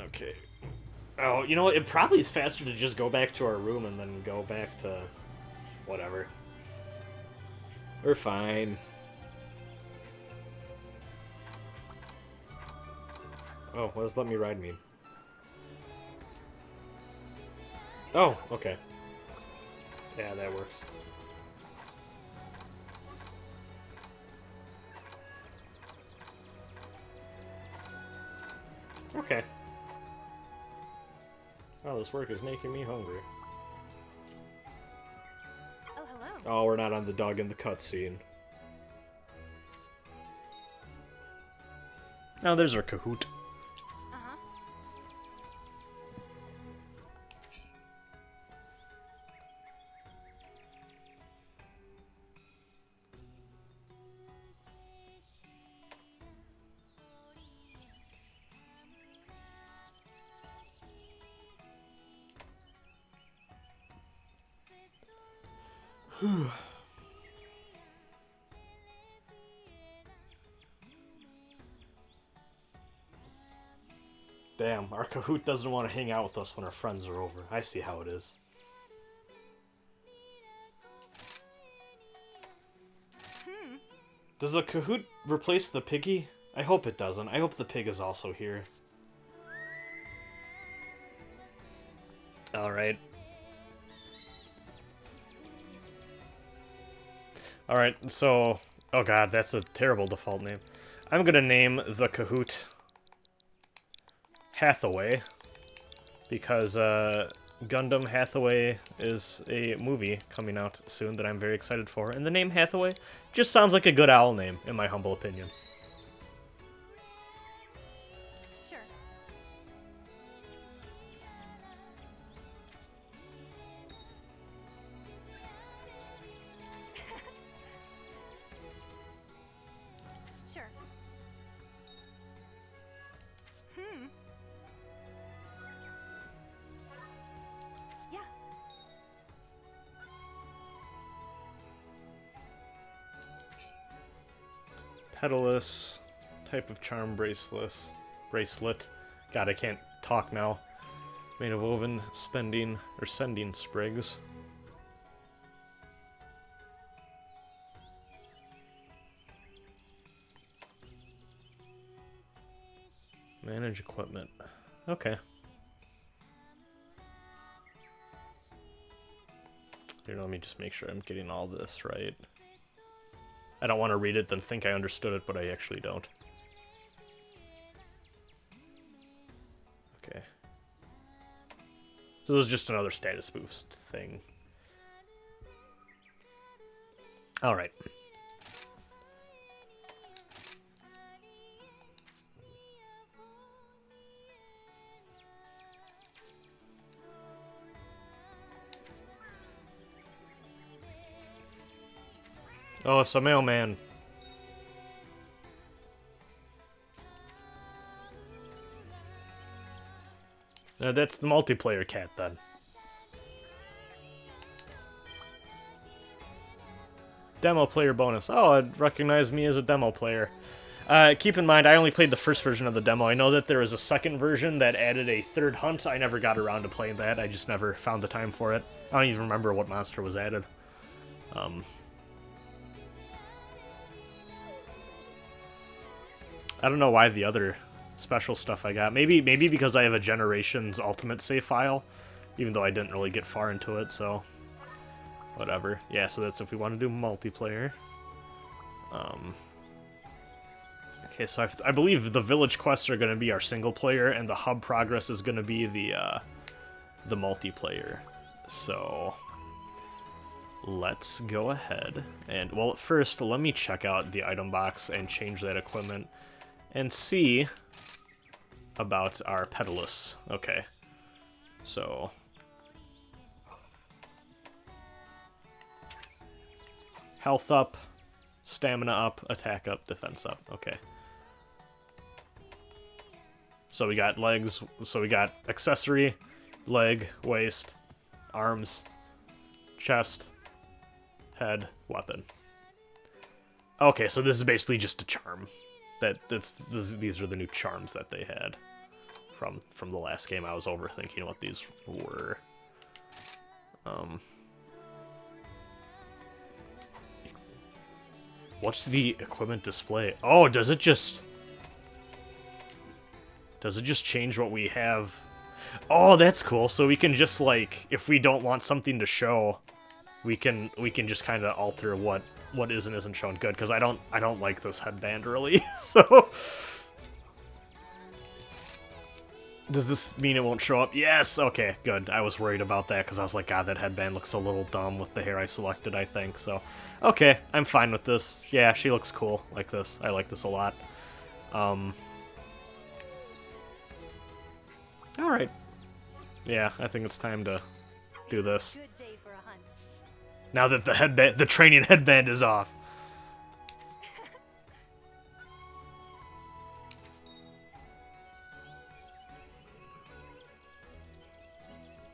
Okay. Oh, you know what? It probably is faster to just go back to our room and then go back to whatever. We're fine. Oh, what does let me ride mean? Oh, okay. Yeah, that works. Okay. Oh, this work is making me hungry. Oh, hello. Oh, we're not on the dog in the cutscene. Oh, there's our Kahoot. Uh-huh. Damn, our Kahoot doesn't want to hang out with us when our friends are over. I see how it is. Does the Kahoot replace the piggy? I hope it doesn't. I hope the pig is also here. Alright. Alright, so... Oh god, that's a terrible default name. I'm gonna name the Kahoot Hathaway. Because, Gundam Hathaway is a movie coming out soon that I'm very excited for. And the name Hathaway just sounds like a good owl name, in my humble opinion. Sure. Sure. Yeah. Pedalus, type of charm bracelet. God, I can't talk now. Made of woven, sending sprigs. Manage equipment. Okay. Here, let me just make sure I'm getting all this right. I don't want to read it then think I understood it, but I actually don't. Okay. So this is just another status boost thing. Alright. Oh, it's a mailman. That's the multiplayer cat, then. Demo player bonus. Oh, it recognized me as a demo player. Keep in mind, I only played the first version of the demo. I know that there was a second version that added a third hunt. I never got around to playing that. I just never found the time for it. I don't even remember what monster was added. I don't know why the other special stuff I got. Maybe because I have a Generations Ultimate save file, even though I didn't really get far into it, so... Whatever. Yeah, so that's if we want to do multiplayer. Okay, so I believe the village quests are going to be our single player, and the hub progress is going to be the multiplayer. So... Let's go ahead and... Well, first, let me check out the item box and change that equipment. And see about our Pedalus. Okay. So... Health up, stamina up, attack up, defense up. Okay. So we got legs, so we got accessory, leg, waist, arms, chest, head, weapon. Okay, so this is basically just a charm. These are the new charms that they had from the last game. I was overthinking what these were. What's the equipment display? Oh, does it just change what we have? Oh, that's cool. So we can just, like, if we don't want something to show, we can just kind of alter what is and isn't shown. Good, because I don't like this headband really. So does this mean it won't show up? Yes. Okay, good. I was worried about that because I was like, God, that headband looks a little dumb with the hair I selected, I think. So, okay, I'm fine with this. Yeah, she looks cool like this. I like this a lot. All right. Yeah, I think it's time to do this. Good day for a hunt. Now that the training headband is off.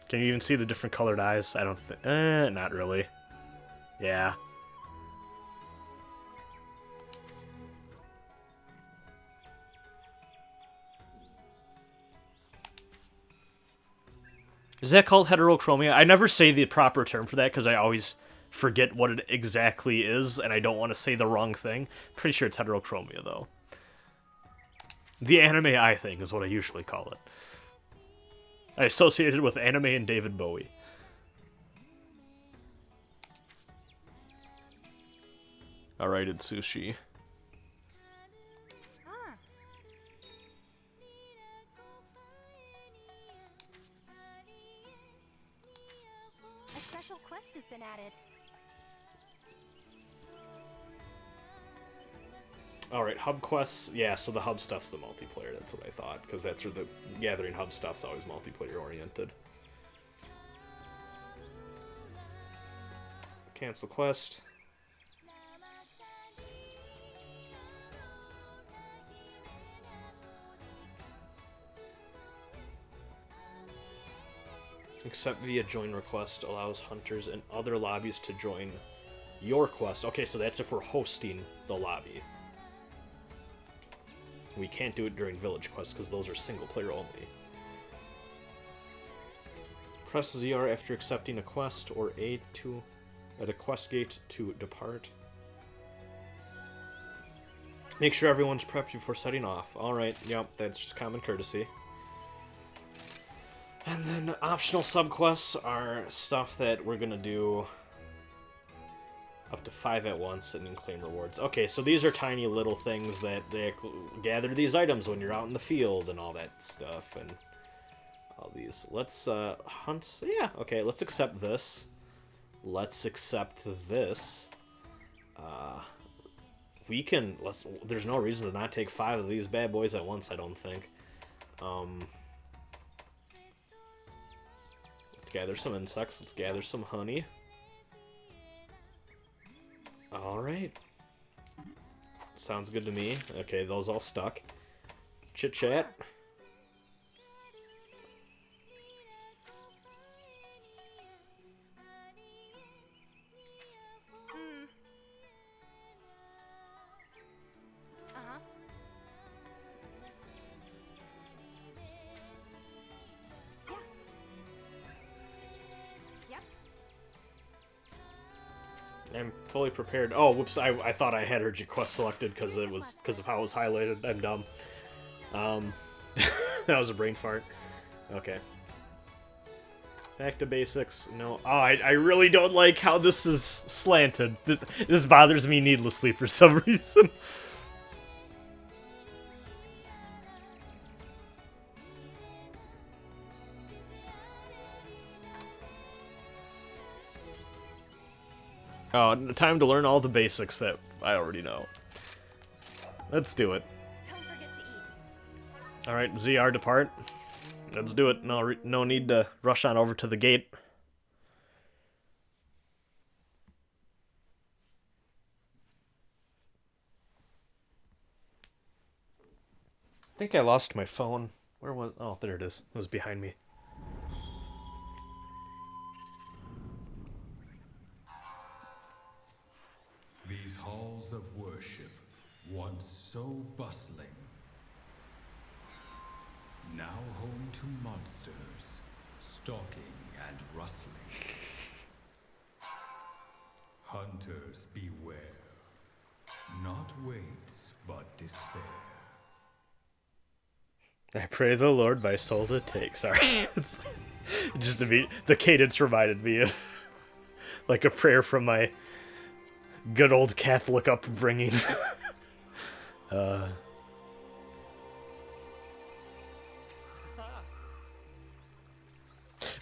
Can you even see the different colored eyes? I don't think... not really. Yeah. Is that called heterochromia? I never say the proper term for that because I always forget what it exactly is, and I don't want to say the wrong thing. Pretty sure it's heterochromia, though. The anime eye thing is what I usually call it. I associate it with anime and David Bowie. Alright, it's sushi. Ah. A special quest has been added. Alright, hub quests. Yeah, so the hub stuff's the multiplayer. That's what I thought, because that's where the gathering hub stuff's always multiplayer oriented. Cancel quest. Accept via join request allows hunters in other lobbies to join your quest. Okay, so that's if we're hosting the lobby. We can't do it during village quests because those are single player only. Press ZR after accepting a quest or A at a quest gate to depart. Make sure everyone's prepped before setting off. Alright, yep, that's just common courtesy. And then optional subquests are stuff that we're gonna do up to 5 at once and then claim rewards. Okay, so these are tiny little things that they gather these items when you're out in the field and all that stuff and all these. Let's hunt. Yeah, okay, let's accept this. Let's accept this. We can there's no reason to not take 5 of these bad boys at once, I don't think. Let's gather some insects, let's gather some honey. Alright. Sounds good to me. Okay, those all stuck. Chit chat. Uh-huh. Yeah. Yep. I'm fully prepared. Oh, whoops! I thought I had her quest selected because of how it was highlighted. I'm dumb. That was a brain fart. Okay. Back to basics. No. Oh, I really don't like how this is slanted. This bothers me needlessly for some reason. Oh, time to learn all the basics that I already know. Let's do it. Don't forget to eat. Alright, ZR depart. Let's do it. No need to rush on over to the gate. I think I lost my phone. Where was... Oh, there it is. It was behind me. These halls of worship, once so bustling, now to monsters, stalking and rustling. Hunters beware. Not weights, but despair. I pray the Lord my soul to take. Sorry. It's just to be, the cadence reminded me of like a prayer from my good old Catholic upbringing.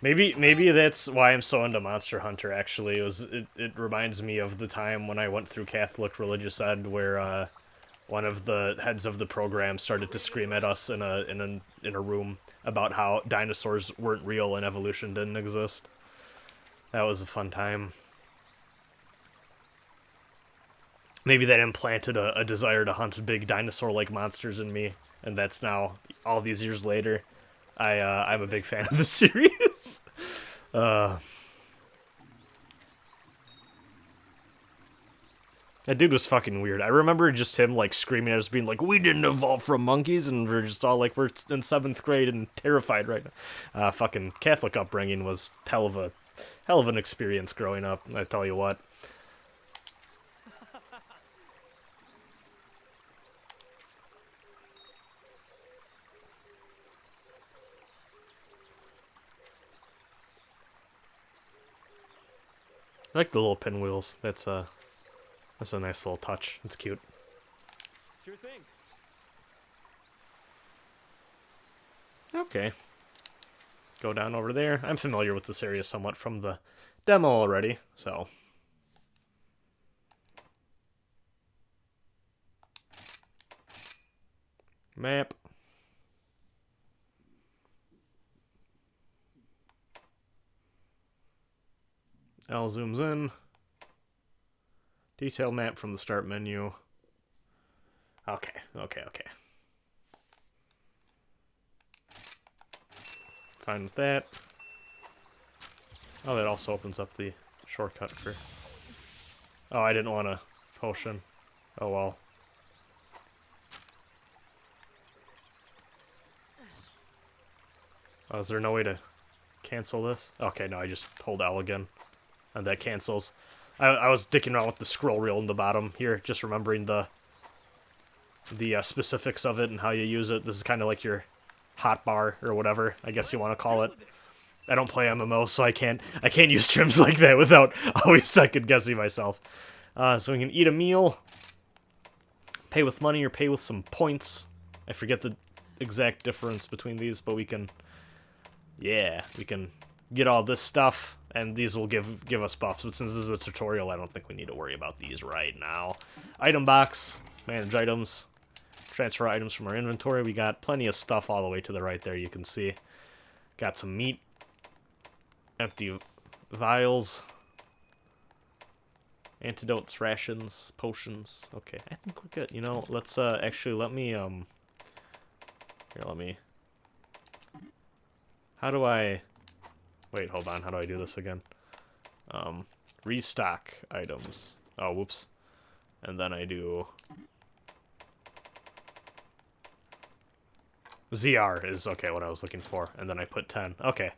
Maybe that's why I'm so into Monster Hunter. Actually, it reminds me of the time when I went through Catholic religious ed, where one of the heads of the program started to scream at us in a room about how dinosaurs weren't real and evolution didn't exist. That was a fun time. Maybe that implanted a desire to hunt big dinosaur-like monsters in me, and that's now, all these years later, I'm a big fan of the series. That dude was fucking weird. I remember just him like screaming at us, being like, "We didn't evolve from monkeys," and we're just all like, we're in 7th grade and terrified right now. Fucking Catholic upbringing was hell of an experience growing up. I tell you what. I like the little pinwheels. That's a nice little touch. It's cute. Sure thing. Okay. Go down over there. I'm familiar with this area somewhat from the demo already, so. Map. L zooms in. Detail map from the start menu. Okay. Fine with that. Oh, that also opens up the shortcut for... Oh, I didn't want a potion. Oh well. Oh, is there no way to cancel this? Okay, no, I just hold L again. And that cancels. I was dicking around with the scroll wheel in the bottom here, just remembering the specifics of it and how you use it. This is kind of like your hotbar or whatever, I guess you want to call it. I don't play MMOs, so I can't use terms like that without always second guessing myself. So we can eat a meal, pay with money or pay with some points. I forget the exact difference between these, but we can, yeah, we can get all this stuff, and these will give us buffs. But since this is a tutorial, I don't think we need to worry about these right now. Item box, manage items, transfer items from our inventory. We got plenty of stuff all the way to the right there, you can see. Got some meat, empty vials, antidotes, rations, potions. Okay, I think we're good. You know, let's actually let me here, let me, how do I, wait, hold on, how do I do this again? Restock items. Oh, whoops. And then I do ZR is, okay, what I was looking for. And then I put 10. Okay.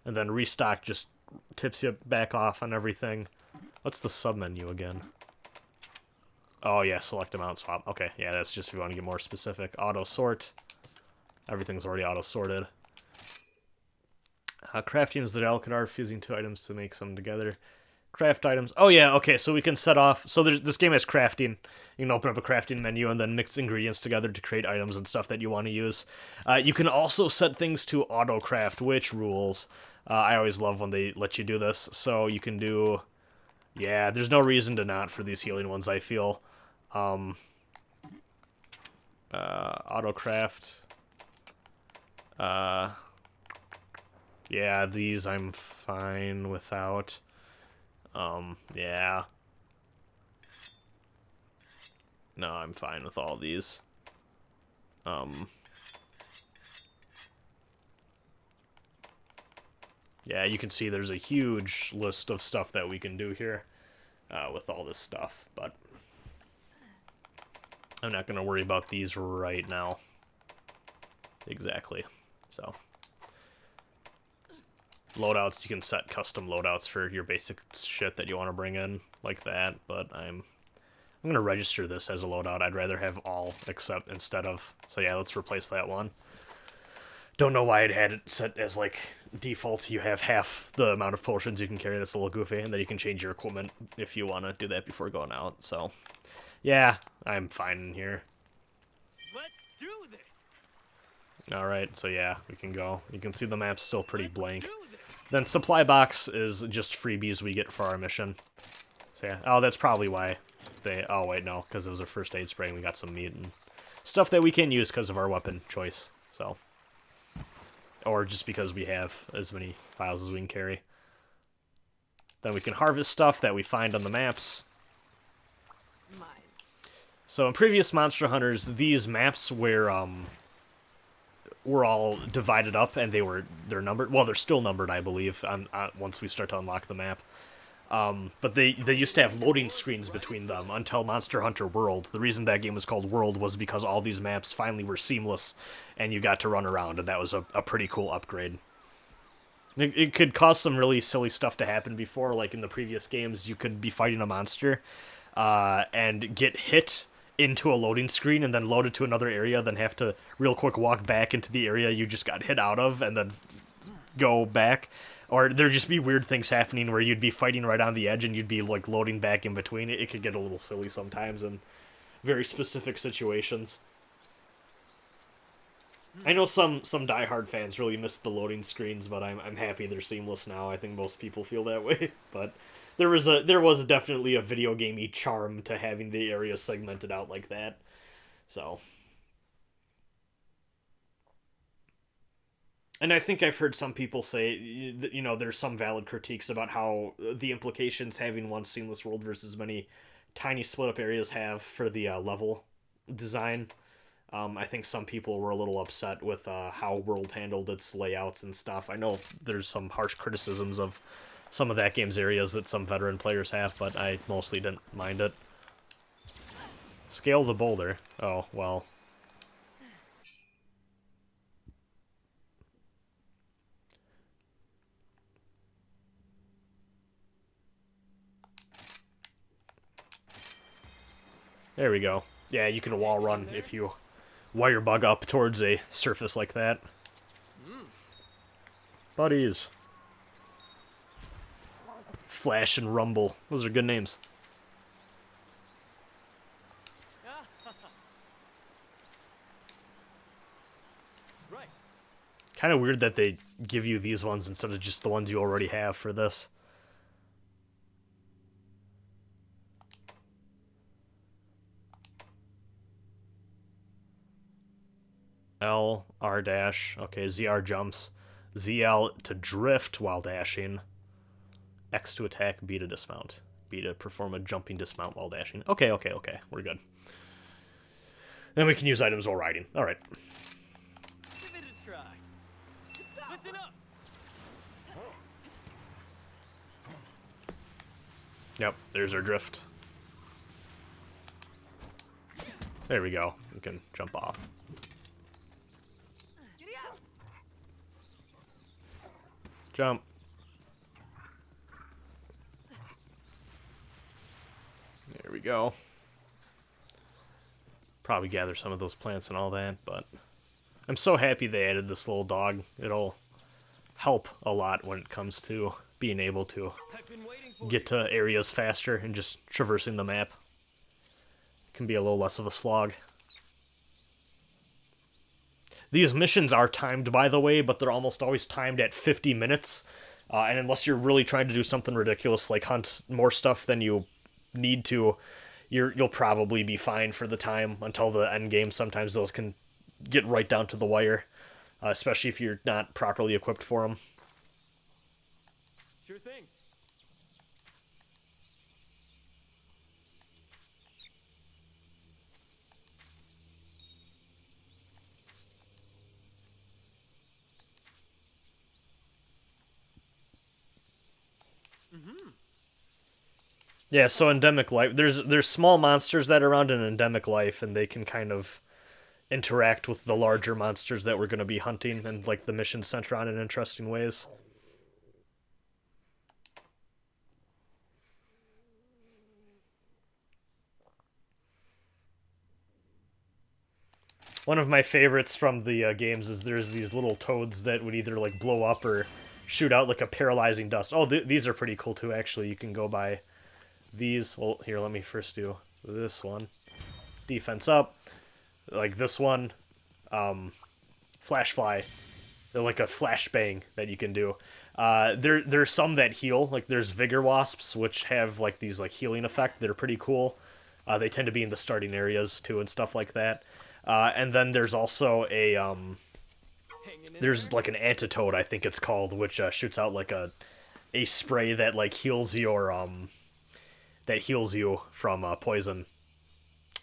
And then restock just tips you back off on everything. What's the submenu again? Oh, yeah, select amount swap. Okay, yeah, that's just if you want to get more specific. Auto sort. Everything's already auto sorted. Crafting is the delicate art of fusing two items to make some together. Craft items. Oh, yeah, okay, so we can set off... So this game has crafting. You can open up a crafting menu and then mix ingredients together to create items and stuff that you want to use. You can also set things to auto-craft, which rules. I always love when they let you do this. So you can do... Yeah, there's no reason to not for these healing ones, I feel. Auto-craft. Yeah, these I'm fine without. Yeah. No, I'm fine with all these. Yeah, you can see there's a huge list of stuff that we can do here with all this stuff, but I'm not going to worry about these right now. Exactly. So, loadouts, you can set custom loadouts for your basic shit that you want to bring in, like that, but I'm gonna register this as a loadout. I'd rather have all except instead of, so yeah, let's replace that one. Don't know why it had it set as, like, default. You have half the amount of potions you can carry. That's a little goofy, and then you can change your equipment if you want to do that before going out, so yeah, I'm fine in here. Let's do this. Alright, so yeah, we can go. You can see the map's still pretty blank. Do this. Then supply box is just freebies we get for our mission. So yeah, oh, that's probably why they, oh wait, no, because it was a first aid spray and we got some meat and stuff that we can use because of our weapon choice, so. Or just because we have as many files as we can carry. Then we can harvest stuff that we find on the maps. So in previous Monster Hunters, these maps were all divided up, and they're numbered. Well, they're still numbered, I believe, once we start to unlock the map. But they used to have loading screens between them until Monster Hunter World. The reason that game was called World was because all these maps finally were seamless, and you got to run around, and that was a pretty cool upgrade. It could cause some really silly stuff to happen before, like in the previous games, you could be fighting a monster, and get hit into a loading screen and then load it to another area, then have to real quick walk back into the area you just got hit out of, and then go back. Or there'd just be weird things happening where you'd be fighting right on the edge and you'd be, like, loading back in between. It could get a little silly sometimes in very specific situations. I know some diehard fans really miss the loading screens, but I'm happy they're seamless now. I think most people feel that way. But there was definitely a video gamey charm to having the area segmented out like that. So. And I think I've heard some people say, you know, there's some valid critiques about how the implications having one seamless world versus many tiny split-up areas have for the level design. I think some people were a little upset with how World handled its layouts and stuff. I know there's some harsh criticisms of some of that game's areas that some veteran players have, but I mostly didn't mind it. Scale the boulder. Oh, well. There we go. Yeah, you can wall run if you wire bug up towards a surface like that. Buddies. Flash and Rumble. Those are good names. Right. Kind of weird that they give you these ones instead of just the ones you already have for this. L, R dash. Okay, ZR jumps. ZL to drift while dashing. X to attack, B to dismount. B to perform a jumping dismount while dashing. Okay. We're good. Then we can use items while riding. Alright. Give it a try. Listen up. Yep, there's our drift. There we go. We can jump off. Jump. There we go. Probably gather some of those plants and all that, but I'm so happy they added this little dog. It'll help a lot when it comes to being able to I've been waiting for get to areas faster and just traversing the map. Can be a little less of a slog. These missions are timed, by the way, but they're almost always timed at 50 minutes. And unless you're really trying to do something ridiculous, like hunt more stuff than you need to, you'll probably be fine for the time until the end game. Sometimes those can get right down to the wire, especially if you're not properly equipped for them. Sure thing. Yeah, so endemic life, there's small monsters that are around in endemic life, and they can kind of interact with the larger monsters that we're going to be hunting, and like the mission center on in interesting ways. One of my favorites from the games is there's these little toads that would either like blow up or shoot out like a paralyzing dust. Oh, these are pretty cool too. Actually, you can go by these. Well, here, let me first do this one. Defense up, like this one. Flash fly. They're like a flashbang that you can do. There's some that heal. Like there's vigor wasps, which have like these like healing effect. They're pretty cool. They tend to be in the starting areas too and stuff like that. And then there's also a there's like an antidote, I think it's called, which shoots out like a spray that like heals your from poison.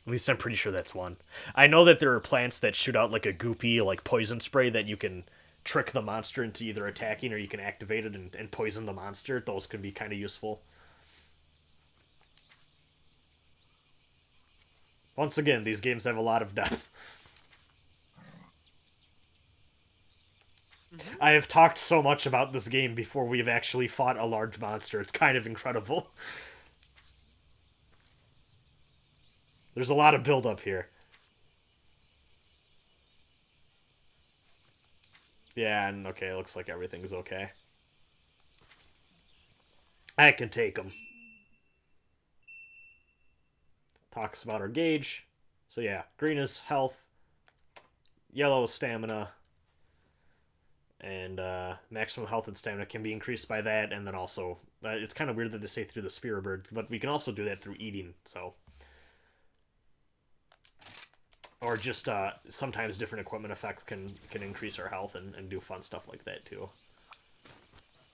At least I'm pretty sure that's one. I know that there are plants that shoot out like a goopy like poison spray that you can trick the monster into either attacking or you can activate it and poison the monster. Those can be kind of useful. Once again, these games have a lot of depth. I have talked so much about this game before we've actually fought a large monster. It's kind of incredible. There's a lot of build-up here. Yeah, and okay, it looks like everything's okay. I can take them. Talks about our gauge. So yeah, green is health, yellow is stamina, and maximum health and stamina can be increased by that, and then also, it's kind of weird that they say through the Spirit Bird, but we can also do that through eating, so. Or just sometimes different equipment effects can increase our health and do fun stuff like that too.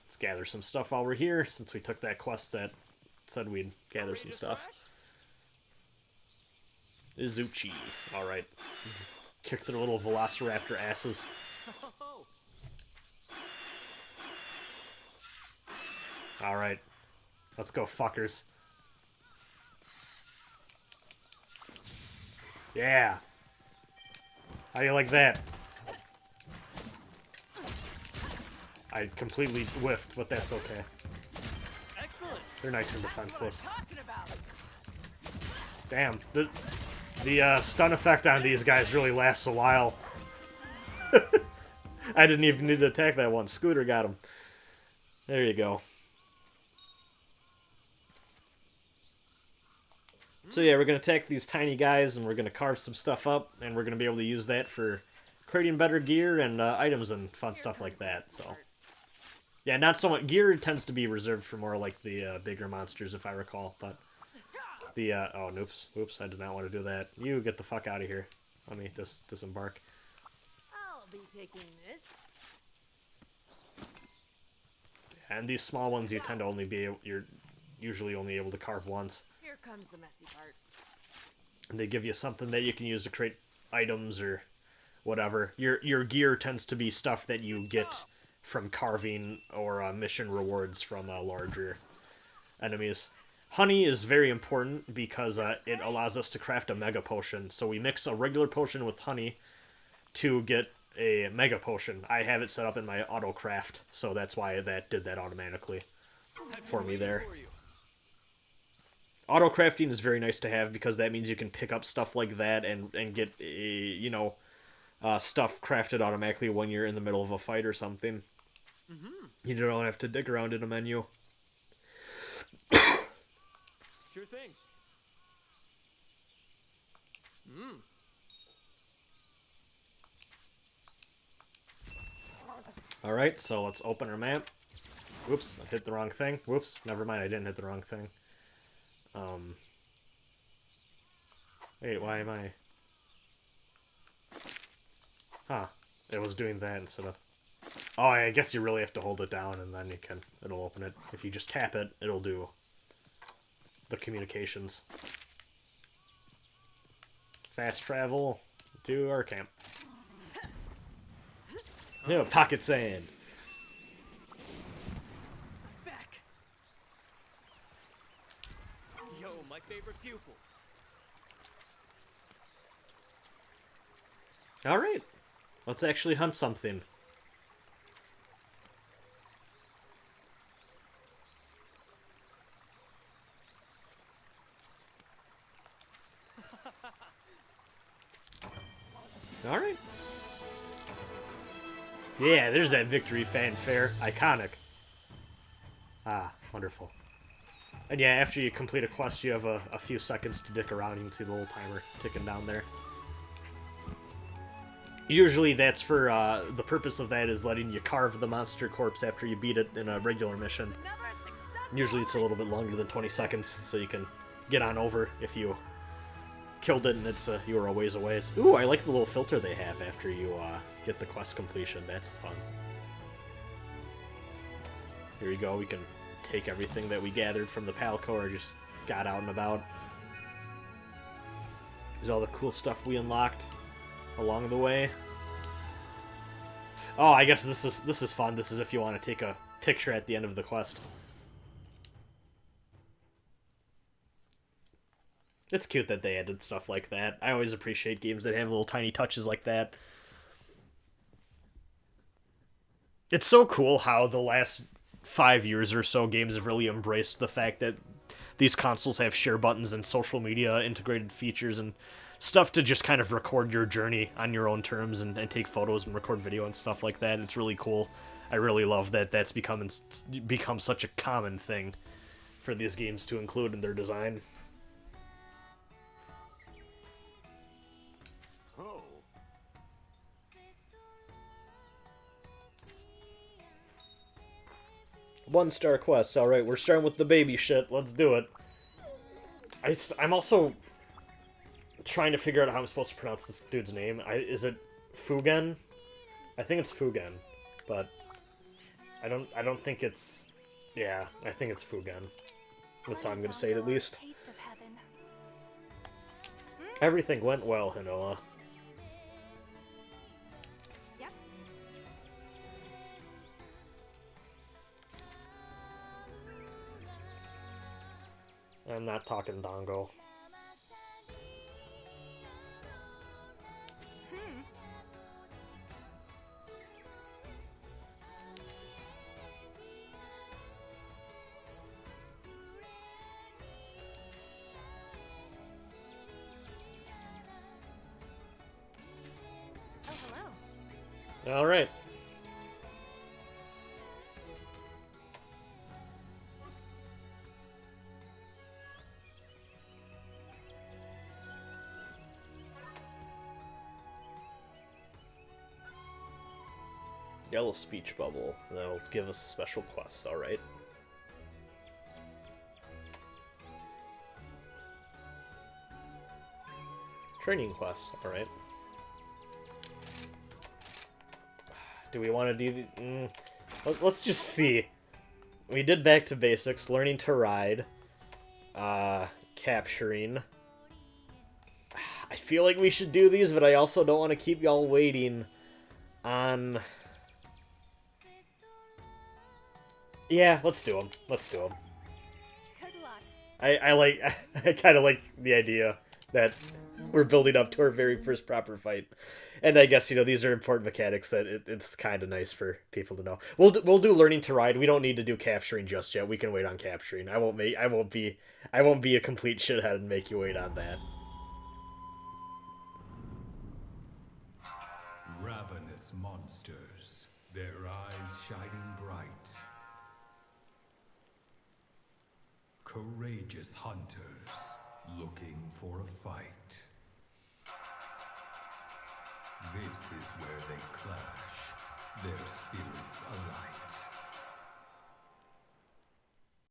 Let's gather some stuff while we're here, since we took that quest that said we'd gather some stuff. Izuchi. Alright. Let's kick their little velociraptor asses. Alright. Let's go, fuckers. Yeah. How do you like that? I completely whiffed, but that's okay. Excellent. They're nice and That's what I'm defenseless. talking about. Damn. The stun effect on these guys really lasts a while. I didn't even need to attack that one. Scooter got him. There you go. So yeah, we're going to attack these tiny guys, and we're going to carve some stuff up, and we're going to be able to use that for creating better gear and items and fun stuff like that. So yeah, not so much. Gear tends to be reserved for more like the bigger monsters, if I recall, but the oh, oops, I did not want to do that. You get the fuck out of here. Let me just disembark. I'll be taking this. And these small ones, you tend to only be you're usually only able to carve once. Here comes the messy part. And they give you something that you can use to create items or whatever. Your gear tends to be stuff that you get from carving or mission rewards from larger enemies. Honey is very important because it allows us to craft a mega potion. So we mix a regular potion with honey to get a mega potion. I have it set up in my auto craft, so that's why that did that automatically for me there. Auto crafting is very nice to have because that means you can pick up stuff like that and get stuff crafted automatically when you're in the middle of a fight or something. You don't have to dig around in a menu. Sure thing. Alright, so let's open our map. Whoops, I hit the wrong thing. Whoops, never mind, I didn't hit the wrong thing. Wait, why am I... Huh, it was doing that instead of... Oh, I guess you really have to hold it down and then it'll open it. If you just tap it, it'll do the communications. Fast travel to our camp. Yeah, pocket sand. Back. Yo, my favorite pupil. Alright, let's actually hunt something. Alright. Yeah, there's that victory fanfare. Iconic. Ah, wonderful. And yeah, after you complete a quest, you have a few seconds to dick around. You can see the little timer ticking down there. Usually that's for, the purpose of that is letting you carve the monster corpse after you beat it in a regular mission. Another successful Usually it's a little bit longer than 20 seconds, so you can get on over if you killed it and it's you were a ways away. Ooh, I like the little filter they have after you get the quest completion. That's fun. Here we go. We can take everything that we gathered from the Palco or just got out and about. There's all the cool stuff we unlocked along the way. Oh, I guess this is fun. This is if you want to take a picture at the end of the quest. It's cute that they added stuff like that. I always appreciate games that have little tiny touches like that. It's so cool how the last 5 years or so games have really embraced the fact that these consoles have share buttons and social media integrated features and stuff to just kind of record your journey on your own terms and take photos and record video and stuff like that. It's really cool. I really love that that's become such a common thing for these games to include in their design. Oh. One-star quests. All right, we're starting with the baby shit. Let's do it. I'm also trying to figure out how I'm supposed to pronounce this dude's name. Is it Fugen? I think it's Fugen, but I don't think it's. Yeah, I think it's Fugen. That's how I'm gonna say it at least. Taste of heaven. Everything went well, Hinoa. Yep. I'm not talking Dongo. Oh, hello. All right. Yellow speech bubble. That'll give us special quests, alright. Training quests, alright. Do we want to do the... Let's just see. We did back to basics, learning to ride, capturing. I feel like we should do these, but I also don't want to keep y'all waiting on... Yeah, let's do them. Let's do them. Good luck. I kind of like the idea that we're building up to our very first proper fight, and I guess these are important mechanics that it's kind of nice for people to know. We'll do learning to ride. We don't need to do capturing just yet. We can wait on capturing. I won't be a complete shithead and make you wait on that. Ravenous monsters, their eyes shining bright. Courageous hunters, looking for a fight. This is where they clash, their spirits